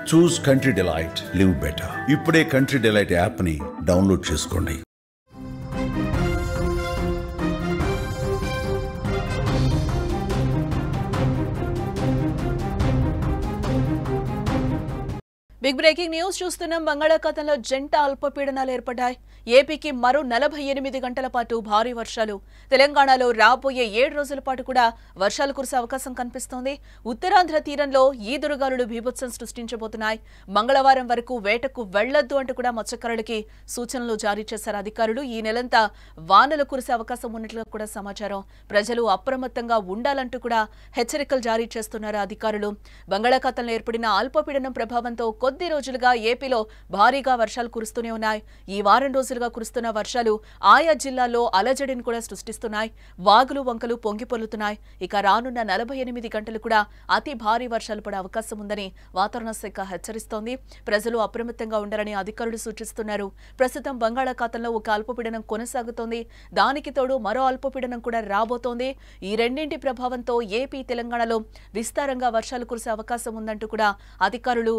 చూస్ country delight, live better. ఇప్పుడే country delight app ని download చేసుకోండి. బిగ్ బ్రేకింగ్ న్యూస్ చూస్తున్నాం. బంగాళాఖాతంలో జంట అల్పపీడనాలు ఏర్పడ్డాయి. ఏపీకి మరో 48 గంటల పాటు భారీ వర్షాలు. తెలంగాణలో రాబోయే 7 రోజుల పాటు కూడా వర్షాలు కురిసే అవకాశం కనిపిస్తోంది. ఉత్తరాంధ్ర తీరంలో ఈదురుగాలులు బీభత్సం సృష్టించబోతున్నాయి. మంగళవారం వరకు వేటకు వెళ్లొద్దు అంటూ కూడా మత్స్యకారులకి సూచనలు జారీ చేశారు అధికారులు. ఈ నెలంతా వానలు కురిసే అవకాశం ఉన్నట్లుగా కూడా సమాచారం. ప్రజలు అప్రమత్తంగా ఉండాలంటూ కూడా హెచ్చరికలు జారీ చేస్తున్నారు అధికారులు. బంగాళాఖాతంలో ఏర్పడిన అల్పపీడనం ప్రభావంతో కొద్ది రోజులుగా ఏపీలో భారీగా వర్షాలు కురుస్తూనే ఉన్నాయి. ఈ వారం రోజులుగా కురుస్తున్న వర్షాలు ఆయా జిల్లాల్లో అలజడిని కూడా సృష్టిస్తున్నాయి. వాగులు వంకలు పొంగిపొర్లుతున్నాయి. ఇక రానున్న 48 గంటలు కూడా అతి భారీ వర్షాలు పడే అవకాశం ఉందని వాతావరణ శాఖ హెచ్చరిస్తోంది. ప్రజలు అప్రమత్తంగా ఉండాలని అధికారులు సూచిస్తున్నారు. ప్రస్తుతం బంగాళాఖాతంలో ఒక అల్పపీడనం కొనసాగుతోంది. దానికి తోడు మరో అల్పపీడనం కూడా రాబోతోంది. ఈ రెండింటి ప్రభావంతో ఏపీ, తెలంగాణలో విస్తారంగా వర్షాలు కురిసే అవకాశం ఉందంటూ కూడా అధికారులు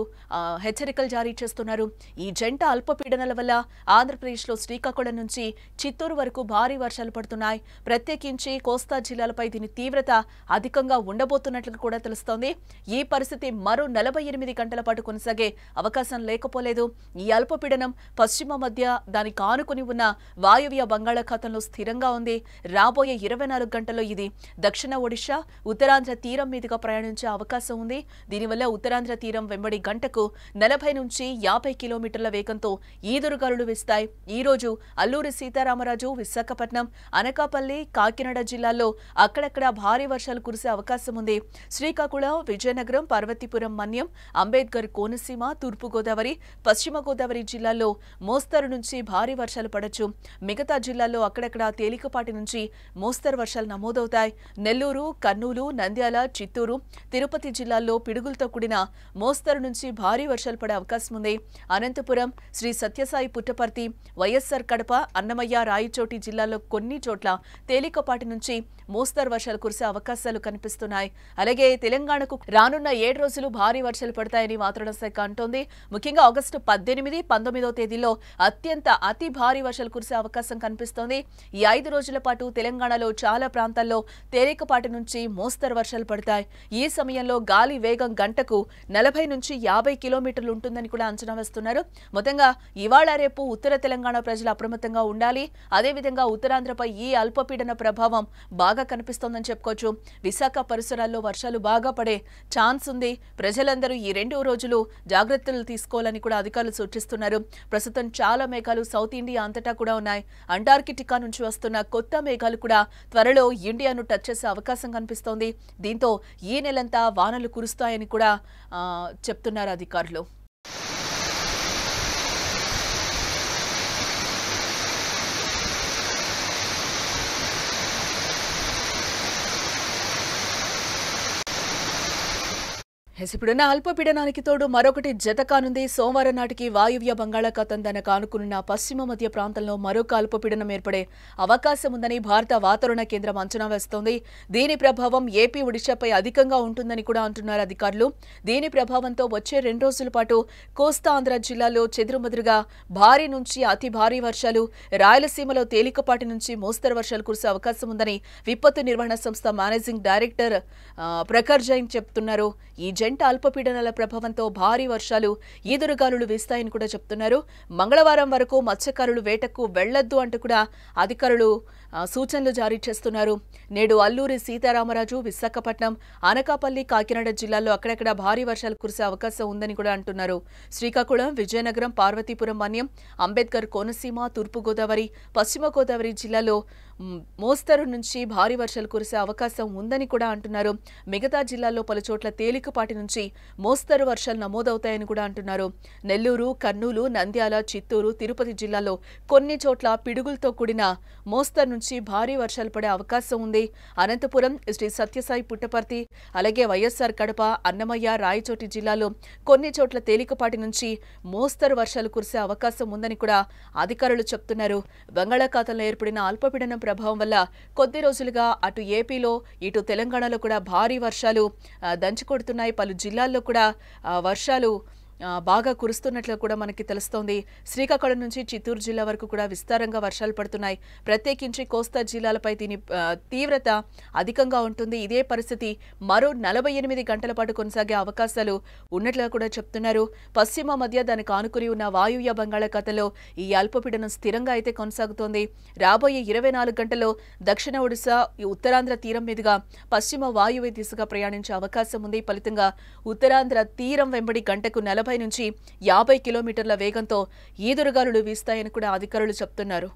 హెచ్చరికలు జారీ చేస్తున్నారు. ఈ జంట అల్పపీడనాల వల్ల ఆంధ్రప్రదేశ్లో శ్రీకాకుళం నుంచి చిత్తూరు వరకు భారీ వర్షాలు పడుతున్నాయి. ప్రత్యేకించి కోస్తా జిల్లాలపై దీని తీవ్రత అధికంగా ఉండబోతున్నట్లు కూడా తెలుస్తోంది. ఈ పరిస్థితి మరో 48 గంటల పాటు కొనసాగే అవకాశం లేకపోలేదు. ఈ అల్పపీడనం పశ్చిమ మధ్య దానికి ఆనుకుని ఉన్న వాయువ్య బంగాళాఖాతంలో స్థిరంగా ఉంది. రాబోయే 24 గంటల్లో ఇది దక్షిణ ఒడిశా, ఉత్తరాంధ్ర తీరం మీదుగా ప్రయాణించే అవకాశం ఉంది. దీనివల్ల ఉత్తరాంధ్ర తీరం వెంబడి గంటకు 40 నుంచి 50 కిలోమీటర్ల వేగంతో ఈదురుగాలులు వీస్తాయి. ఈ రోజు అల్లూరి సీతారామరాజు, విశాఖపట్నం, అనకాపల్లి, కాకినాడ జిల్లాల్లో అక్కడక్కడ భారీ వర్షాలు కురిసే అవకాశం ఉంది. శ్రీకాకుళం, విజయనగరం, పార్వతీపురం, మన్యం, అంబేద్కర్ కోనసీమ, తూర్పుగోదావరి, పశ్చిమ గోదావరి జిల్లాల్లో మోస్తరు నుంచి భారీ వర్షాలు పడొచ్చు. మిగతా జిల్లాల్లో అక్కడక్కడ తేలికపాటి నుంచి మోస్తరు వర్షాలు నమోదవుతాయి. నెల్లూరు, కర్నూలు, నంద్యాల, చిత్తూరు, తిరుపతి జిల్లాల్లో పిడుగులతో కూడిన మోస్తరు నుంచి భారీ వర్షాలు పడే అవకాశం ఉంది. అనంతపురం, శ్రీ సత్యసాయి పుట్టపర్తి, వైఎస్ఆర్ కడప, అన్నమయ్య, రాయచోటి జిల్లాల్లో కొన్ని చోట్ల తేలికపాటి నుంచి మోస్తరు వర్షాలు కురిసే అవకాశాలు కనిపిస్తున్నాయి. అలాగే తెలంగాణకు రానున్న 7 రోజులు భారీ వర్షాలు పడతాయని వాతావరణ శాఖ అంటోంది. ముఖ్యంగా ఆగస్టు 18, 19వ తేదీల్లో అతి భారీ వర్షాలు కురిసే అవకాశం కనిపిస్తోంది. ఈ 5 రోజుల పాటు తెలంగాణలో చాలా ప్రాంతాల్లో తేలికపాటి నుంచి మోస్తరు వర్షాలు పడతాయి. ఈ సమయంలో గాలి వేగం గంటకు 40 నుంచి 50 కిలోమీటర్లు ఉంటుందని కూడా అంచనా వేస్తున్నారు. మొత్తంగా ఇవాళ రేపు ఉత్తర తెలంగాణ ప్రజలు అప్రమత్తంగా ఉండాలి. అదేవిధంగా ఉత్తరాంధ్రపై ఈ అల్పపీడన ప్రభావం బాగా కనిపిస్తోందని చెప్పుకోవచ్చు. విశాఖ పరిసరాల్లో వర్షాలు బాగా పడే ఛాన్స్ ఉంది. ప్రజలందరూ ఈ 2 రోజులు జాగ్రత్తలు తీసుకోవాలని కూడా అధికారులు సూచిస్తున్నారు. ప్రస్తుతం చాలా మేఘాలు సౌత్ ఇండియా అంతటా కూడా ఉన్నాయి. అంటార్కిటికా నుంచి వస్తున్న కొత్త మేఘాలు కూడా త్వరలో ఇండియాను టచ్ చేసే అవకాశం కనిపిస్తోంది. దీంతో ఈ నెలంతా వానలు కురుస్తాయని కూడా చెప్తున్నారు అధికారులు. ఇప్పుడున్న అల్పపీడనానికి తోడు మరొకటి జత కానుంది. సోమవారం నాటికి వాయువ్య బంగాళాఖాతం తనకు ఆనుకున్న పశ్చిమ మధ్య ప్రాంతంలో మరొక అల్పపీడనం ఏర్పడే అవకాశం ఉందని భారత వాతావరణ కేంద్రం అంచనా వేస్తోంది. దీని ప్రభావం ఏపీ, ఒడిశాపై అధికంగా ఉంటుందని కూడా అంటున్నారు అధికారులు. దీని ప్రభావంతో వచ్చే 2 రోజుల పాటు కోస్తా ఆంధ్ర జిల్లాలో చెదురుమదురుగా భారీ నుంచి అతి భారీ వర్షాలు, రాయలసీమలో తేలికపాటి నుంచి మోస్తరు వర్షాలు కురిసే అవకాశం ఉందని విపత్తు నిర్వహణ సంస్థ మేనేజింగ్ డైరెక్టర్ ప్రఖర్ జైన్ చెప్తున్నారు. ఈ జంట అల్పపీడనాల ప్రభావంతో భారీ వర్షాలు, ఈదురుగాలులు వీస్తాయని కూడా చెప్తున్నారు. మంగళవారం వరకు మత్స్యకారులు వేటకు వెళ్లొద్దు అంటూ కూడా అధికారులు సూచనలు జారీ చేస్తున్నారు. నేడు అల్లూరి సీతారామరాజు, విశాఖపట్నం, అనకాపల్లి, కాకినాడ జిల్లాల్లో అక్కడక్కడ భారీ వర్షాలు కురిసే అవకాశం ఉందని కూడా అంటున్నారు. శ్రీకాకుళం, విజయనగరం, పార్వతీపురం, మన్యం, అంబేద్కర్ కోనసీమ, తూర్పుగోదావరి, పశ్చిమ గోదావరి జిల్లాల్లో మోస్తరు నుంచి భారీ వర్షాలు కురిసే అవకాశం ఉందని కూడా అంటున్నారు. మిగతా జిల్లాల్లో పలుచోట్ల తేలికపాటి నుంచి మోస్తరు వర్షాలు నమోదవుతాయని కూడా అంటున్నారు. నెల్లూరు, కర్నూలు, నంద్యాల, చిత్తూరు, తిరుపతి జిల్లాల్లో కొన్ని చోట్ల పిడుగులతో కూడిన మోస్తరు నుంచి భారీ వర్షాలు పడే అవకాశం ఉంది. అనంతపురం, శ్రీ సత్యసాయి పుట్టపర్తి, అలాగే వైఎస్ఆర్ కడప, అన్నమయ్య, రాయచోటి జిల్లాలో కొన్ని చోట్ల తేలికపాటి నుంచి మోస్తరు వర్షాలు కురిసే అవకాశం ఉందని కూడా అధికారులు చెప్తున్నారు. బంగాళాఖాతంలో ఏర్పడిన అల్పపీడనం ప్రభావం వల్ల కొద్ది రోజులుగా అటు ఏపీలో ఇటు తెలంగాణలో కూడా భారీ వర్షాలు దంచుకొడుతున్నాయి. పలు జిల్లాల్లో కూడా వర్షాలు బాగా కురుస్తున్నట్లు కూడా మనకి తెలుస్తోంది. శ్రీకాకుళం నుంచి చిత్తూరు జిల్లా వరకు కూడా విస్తారంగా వర్షాలు పడుతున్నాయి. ప్రత్యేకించి కోస్తా జిల్లాలపై దీని తీవ్రత అధికంగా ఉంటుంది. ఇదే పరిస్థితి మరో 48 గంటల పాటు కొనసాగే అవకాశాలు ఉన్నట్లుగా కూడా చెప్తున్నారు. పశ్చిమ మధ్య దానికి ఆనుకుని ఉన్న వాయువ్య బంగాళాఖాతంలో ఈ అల్పపీడనం స్థిరంగా అయితే కొనసాగుతోంది. రాబోయే 24 గంటల్లో దక్షిణ ఒడిశా, ఉత్తరాంధ్ర తీరం మీదుగా పశ్చిమ వాయువ్య దిశగా ప్రయాణించే అవకాశం ఉంది. ఫలితంగా ఉత్తరాంధ్ర తీరం వెంబడి గంటకు 40 నుంచి 50 కిలోమీటర్ల వేగంతో ఈదురుగాలులు వీస్తాయని కూడా అధికారులు చెప్తున్నారు.